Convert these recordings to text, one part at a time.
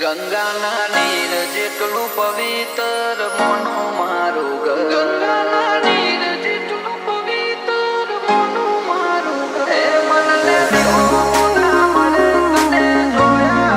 ગંગાના નીર જેટલું પવિત્ર મોનું મારું ઘર. ગંગાના નીર જેટલું પવિત્ર મોનું મારું ઘર. એ મનને વિહોણું ના મળે તને જોયા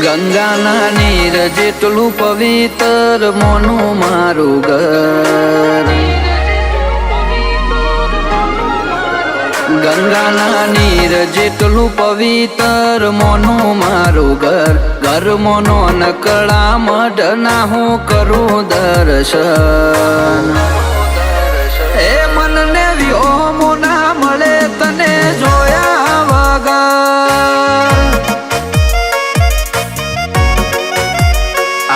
ગંગાના નીર જેટલું પવિત્ર મોનું મારું ઘર. ગંગાના નીર જેટલું પવિત્ર મોનું મારું ઘર. ઘર મોનો નકળા મઢના હું કરું દર્શન. એ મનને વ્યોમું ના મળે તને જોયા વગર.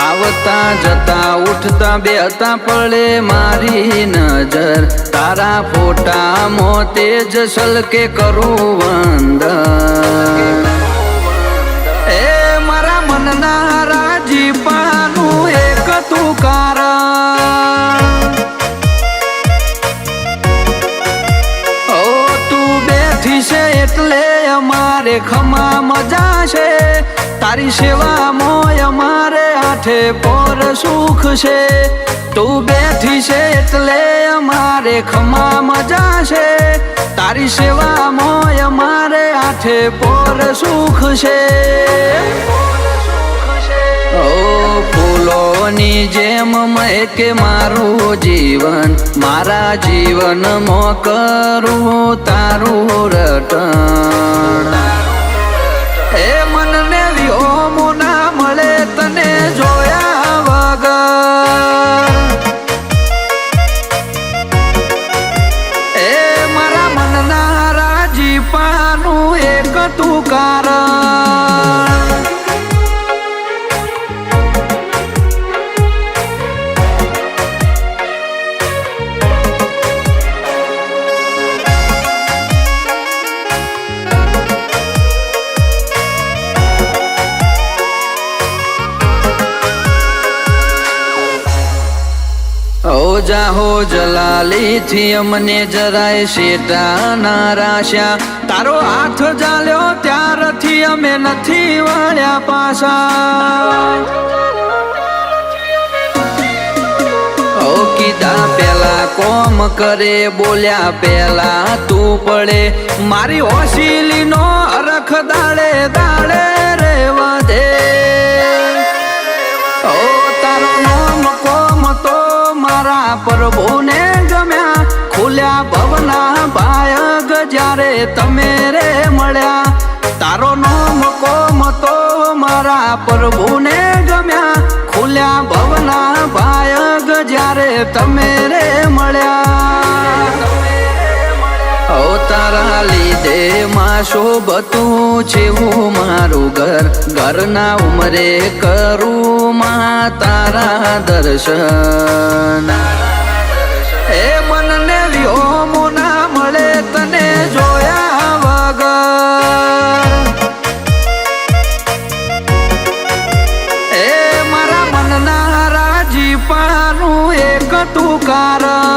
આવતા જતા ઉઠતા બેહતા પડે મારી નજર. તારા ફોટામાં તેજ સલકે કરું વંદન. એ મારા મનના રાજીપાનું એક તું કારણ. ઓ તું બેઠી છે એટલે અમારે ખમા મજા છે. તારી સેવામાં અમારે આઠે પર સુખ છે. તું બેઠી છે એટલે અમારે ખમા મજા છે. તારી સેવામાં અમારે આઠે પર સુખ છે. ઓ ફૂલોની જેમ મહેકે મારું જીવન. મારા જીવનમાં કરું તારું રટણ. એ મનને વ્યોમું ના મળે તને જોયા વગર. એ મારા મનના રાજીપાનું એક તું કારણ. જાહો જલાલી થી અમને જરાય શેટા ના રાશ્યા. તારો હાથ જાલ્યો ત્યારથી અમે નથી વળ્યા પાછા. ઓ કીધા પેલા કોમ કરે બોલ્યા પેલા તું પડે. મારી ઓશીલીનો અરખ દાડે દાડે રે વધે. ઓ તારો નામ કોમ તો મારા પ્રભુને ગમ્યા. ખુલ્યા ભવના બાયગ જ્યારે તમે રે મળ્યા. તારો નામ કોમ તો મારા પ્રભુને ગમ્યા. ખુલ્યા ભવના બાયગ જ્યારે તમે રે મળ્યા. ઓ તારા લીધે માં શોભતું છેવું મારું ઘર. ઘરના ઉમરે કરું માં તારા દર્શન. એ મનને વ્યોમું ના મળે તને જોયા વગર. એ મારા મનના રાજીપાનું એક તું કારણ.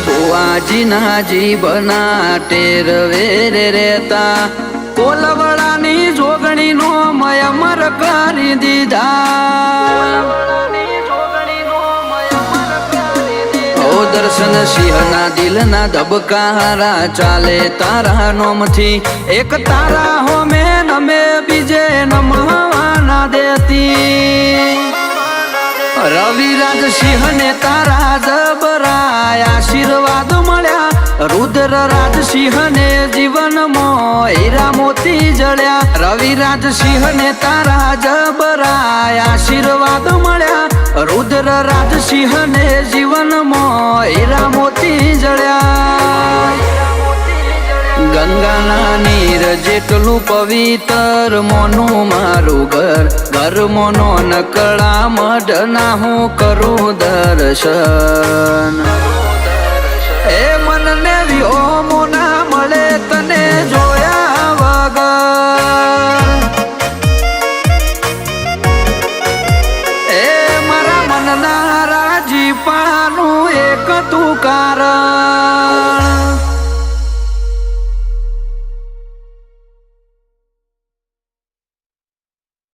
બુઆજીના જીવના ટેરવે રે રહેતા. કોલવડાની જોગણીનો મય અમર કરી દીધા. ઓ દર્શન સિંહના દિલના ધબકારા ચાલે તારા નોમથી. એક તારા હોમે નમે બીજે નમવાના દેતી. રવિરાજ સિંહને તારા જબરાય આશીર્વાદ મળ્યા. રુદ્રરાજ સિંહને જીવનમાં હીરા મોતી જળ્યા. રવિરાજ સિંહને તારા જબરાય આશીર્વાદ મળ્યા. રુદ્રરાજ સિંહને જીવનમાં હીરા મોતી જળ્યા. ગંગાના નીર જેટલું પવિત્ર મોનું મારું ઘર ઘર મોનો નકળા મઢના હું કરું દર્શન એ મનને વ્યોમો ના મળે તને જોયા વગર એ મારા મનના રાજીપાનું એક તું કારણ